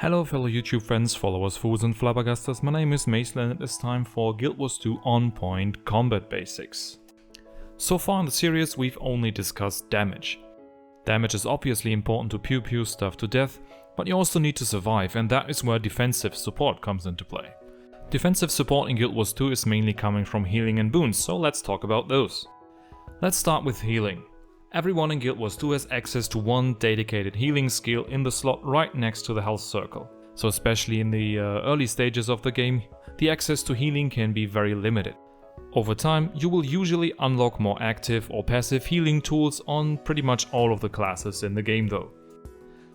Hello fellow YouTube friends, followers, fools and flabbergasters, my name is Maceland and it's time for Guild Wars 2 On Point Combat Basics. So far in the series we've only discussed damage. Damage is obviously important to pew stuff to death, but you also need to survive, and that is where defensive support comes into play. Defensive support in Guild Wars 2 is mainly coming from healing and boons, so let's talk about those. Let's start with healing. Everyone in Guild Wars 2 has access to one dedicated healing skill in the slot right next to the health circle. So especially in the early stages of the game, the access to healing can be very limited. Over time, you will usually unlock more active or passive healing tools on pretty much all of the classes in the game though.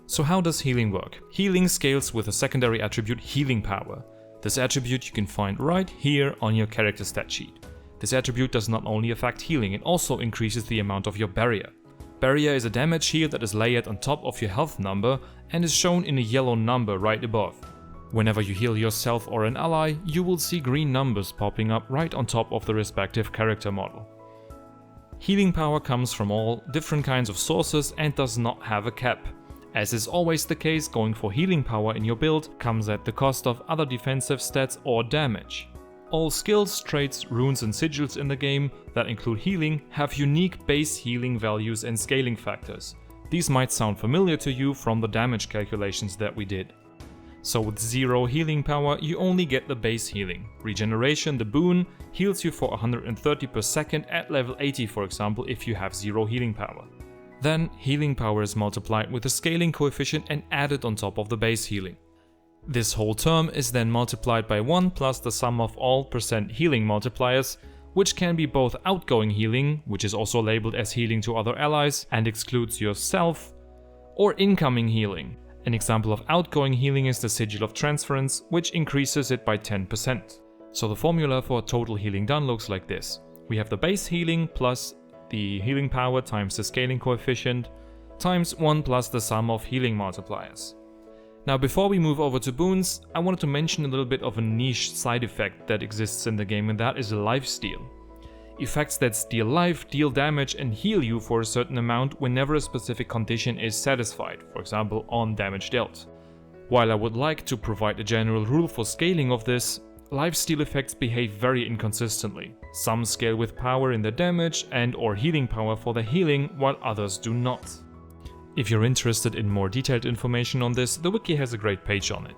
So how does healing work? Healing scales with a secondary attribute, healing power. This attribute you can find right here on your character stat sheet. This attribute does not only affect healing, it also increases the amount of your barrier. Barrier is a damage shield that is layered on top of your health number and is shown in a yellow number right above. Whenever you heal yourself or an ally, you will see green numbers popping up right on top of the respective character model. Healing power comes from all different kinds of sources and does not have a cap. As is always the case, going for healing power in your build comes at the cost of other defensive stats or damage. All skills, traits, runes and sigils in the game that include healing have unique base healing values and scaling factors. These might sound familiar to you from the damage calculations that we did. So with 0 healing power you only get the base healing. Regeneration, the boon, heals you for 130 per second at level 80 for example if you have 0 healing power. Then healing power is multiplied with the scaling coefficient and added on top of the base healing. This whole term is then multiplied by 1 plus the sum of all % healing multipliers, which can be both outgoing healing, which is also labeled as healing to other allies and excludes yourself, or incoming healing. An example of outgoing healing is the sigil of transference, which increases it by 10%. So the formula for total healing done looks like this. We have the base healing plus the healing power times the scaling coefficient times 1 plus the sum of healing multipliers. Now before we move over to boons, I wanted to mention a little bit of a niche side effect that exists in the game, and that is lifesteal. Effects that steal life, deal damage and heal you for a certain amount whenever a specific condition is satisfied, for example on damage dealt. While I would like to provide a general rule for scaling of this, lifesteal effects behave very inconsistently. Some scale with power in the damage and or healing power for the healing, while others do not. If you're interested in more detailed information on this, the wiki has a great page on it.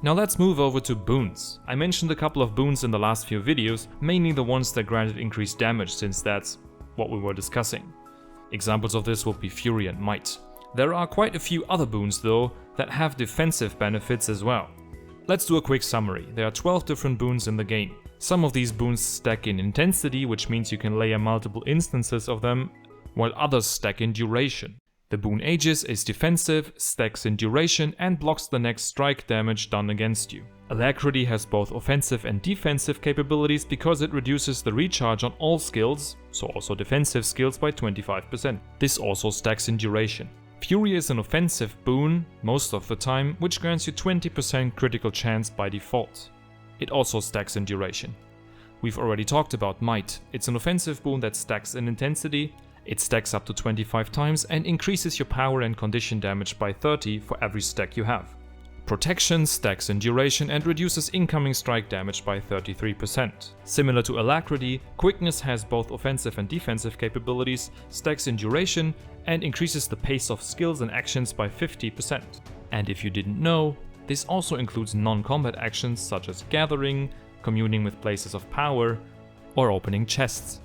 Now let's move over to boons. I mentioned a couple of boons in the last few videos, mainly the ones that granted increased damage since that's what we were discussing. Examples of this would be Fury and Might. There are quite a few other boons though that have defensive benefits as well. Let's do a quick summary. There are 12 different boons in the game. Some of these boons stack in intensity, which means you can layer multiple instances of them, while others stack in duration. The boon Aegis is defensive, stacks in duration and blocks the next strike damage done against you. Alacrity has both offensive and defensive capabilities because it reduces the recharge on all skills, so also defensive skills, by 25%. This also stacks in duration. Fury is an offensive boon most of the time, which grants you 20% critical chance by default. It also stacks in duration. We've already talked about Might. It's an offensive boon that stacks in intensity. It stacks up to 25 times and increases your power and condition damage by 30 for every stack you have. Protection stacks in duration and reduces incoming strike damage by 33%. Similar to Alacrity, Quickness has both offensive and defensive capabilities, stacks in duration, and increases the pace of skills and actions by 50%. And if you didn't know, this also includes non-combat actions such as gathering, communing with places of power, or opening chests.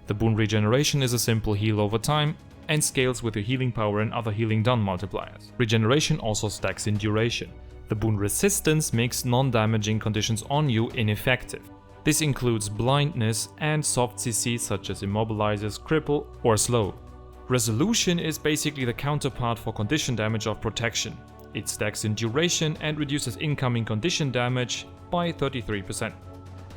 The boon Regeneration is a simple heal over time and scales with your healing power and other healing done multipliers. Regeneration also stacks in duration. The boon Resistance makes non-damaging conditions on you ineffective. This includes blindness and soft CC such as immobilizes, cripple or slow. Resolution is basically the counterpart for condition damage of protection. It stacks in duration and reduces incoming condition damage by 33%.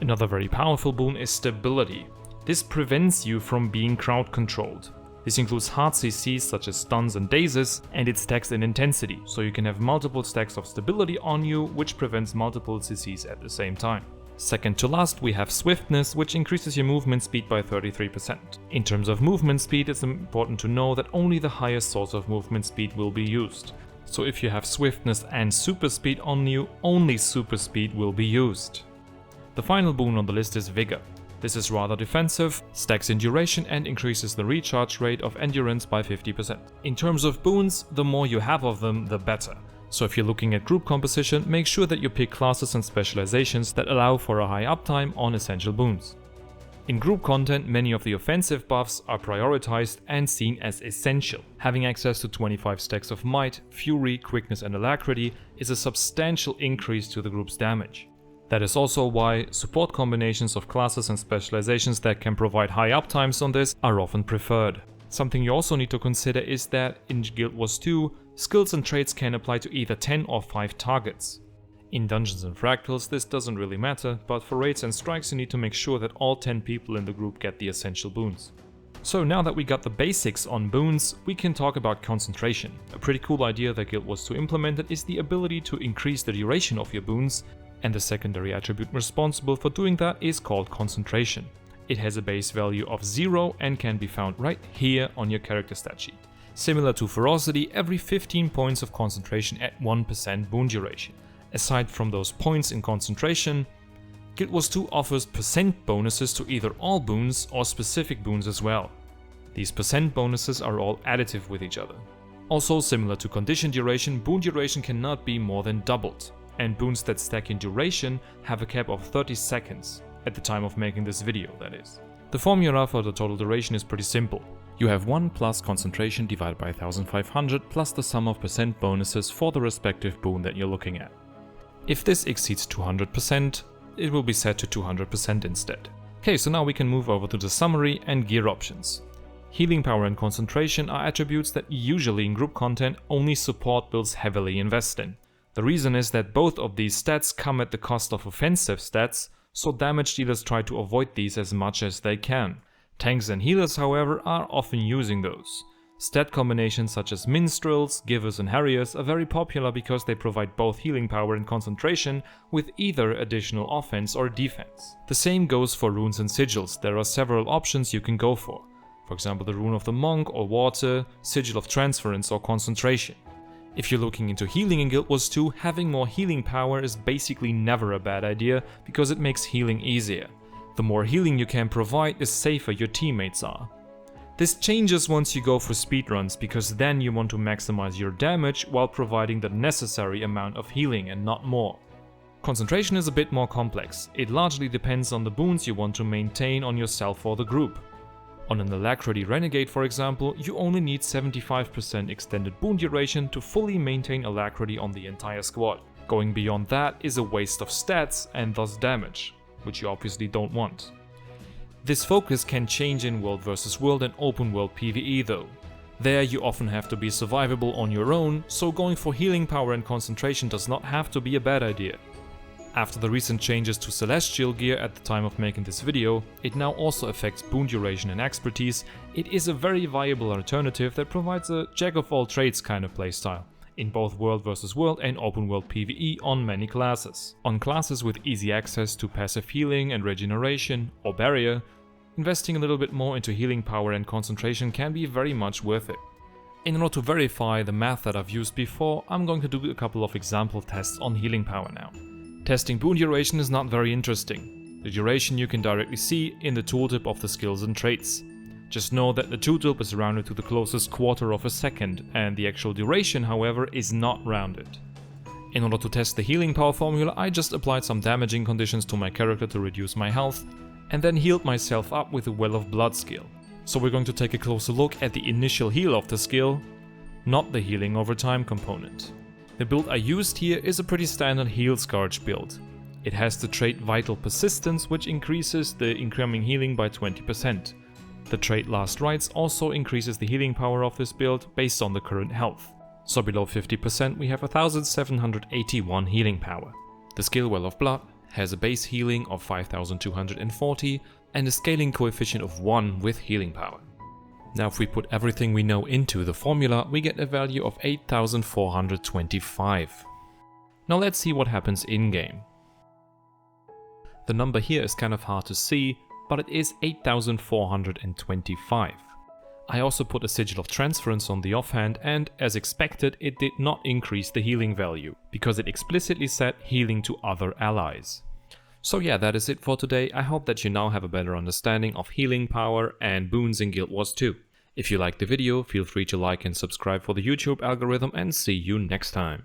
Another very powerful boon is Stability. This prevents you from being crowd controlled. This includes hard CCs such as stuns and dazes, and it stacks in intensity, so you can have multiple stacks of stability on you, which prevents multiple CCs at the same time. Second to last we have Swiftness, which increases your movement speed by 33%. In terms of movement speed, it's important to know that only the highest source of movement speed will be used. So if you have swiftness and super speed on you, only super speed will be used. The final boon on the list is Vigor. This is rather defensive, stacks in duration and increases the recharge rate of endurance by 50%. In terms of boons, the more you have of them, the better. So if you're looking at group composition, make sure that you pick classes and specializations that allow for a high uptime on essential boons. In group content, many of the offensive buffs are prioritized and seen as essential. Having access to 25 stacks of Might, Fury, Quickness and Alacrity is a substantial increase to the group's damage. That is also why support combinations of classes and specializations that can provide high uptimes on this are often preferred. Something you also need to consider is that in Guild Wars 2, skills and traits can apply to either 10 or 5 targets. In Dungeons and Fractals this doesn't really matter, but for raids and strikes you need to make sure that all 10 people in the group get the essential boons. So now that we got the basics on boons, we can talk about concentration. A pretty cool idea that Guild Wars 2 implemented is the ability to increase the duration of your boons, and the secondary attribute responsible for doing that is called concentration. It has a base value of 0 and can be found right here on your character stat sheet. Similar to Ferocity, every 15 points of concentration at 1% boon duration. Aside from those points in concentration, Guild Wars 2 offers percent bonuses to either all boons or specific boons as well. These percent bonuses are all additive with each other. Also, similar to condition duration, boon duration cannot be more than doubled, and boons that stack in duration have a cap of 30 seconds, at the time of making this video that is. The formula for the total duration is pretty simple. You have 1 plus concentration divided by 1500 plus the sum of percent bonuses for the respective boon that you're looking at. If this exceeds 200%, it will be set to 200% instead. Okay, so now we can move over to the summary and gear options. Healing power and concentration are attributes that usually in group content only support builds heavily invest in. The reason is that both of these stats come at the cost of offensive stats, so damage dealers try to avoid these as much as they can. Tanks and healers, however, are often using those. Stat combinations such as Minstrels, Givers and Harriers are very popular because they provide both healing power and concentration with either additional offense or defense. The same goes for runes and sigils. There are several options you can go for. For example, the Rune of the Monk or Water, Sigil of Transference or Concentration. If you're looking into healing in Guild Wars 2, having more healing power is basically never a bad idea because it makes healing easier. The more healing you can provide, the safer your teammates are. This changes once you go for speedruns, because then you want to maximize your damage while providing the necessary amount of healing and not more. Concentration is a bit more complex. It largely depends on the boons you want to maintain on yourself or the group. On an Alacrity Renegade, for example, you only need 75% extended boon duration to fully maintain Alacrity on the entire squad. Going beyond that is a waste of stats and thus damage, which you obviously don't want. This focus can change in World vs World and Open World PvE though. There you often have to be survivable on your own, so going for healing power and concentration does not have to be a bad idea. After the recent changes to Celestial gear at the time of making this video, it now also affects boon duration and expertise. It is a very viable alternative that provides a jack-of-all-trades kind of playstyle, in both World vs World and Open World PvE on many classes. On classes with easy access to passive healing and regeneration, or barrier, investing a little bit more into healing power and concentration can be very much worth it. In order to verify the math that I've used before, I'm going to do a couple of example tests on healing power now. Testing boon duration is not very interesting. The duration you can directly see in the tooltip of the skills and traits. Just know that the tooltip is rounded to the closest quarter of a second, and the actual duration, however, is not rounded. In order to test the healing power formula, I just applied some damaging conditions to my character to reduce my health, and then healed myself up with the Well of Blood skill. So we're going to take a closer look at the initial heal of the skill, not the healing over time component. The build I used here is a pretty standard heal Scourge build. It has the trait Vital Persistence, which increases the incoming healing by 20%. The trait Last Rites also increases the healing power of this build based on the current health. So below 50% we have 1781 healing power. The skill Well of Blood has a base healing of 5240 and a scaling coefficient of 1 with healing power. Now if we put everything we know into the formula, we get a value of 8425. Now let's see what happens in-game. The number here is kind of hard to see, but it is 8425. I also put a sigil of transference on the offhand, and as expected it did not increase the healing value, because it explicitly said healing to other allies. So yeah, that is it for today. I hope that you now have a better understanding of healing power and boons in Guild Wars 2. If you liked the video, feel free to like and subscribe for the YouTube algorithm, and see you next time.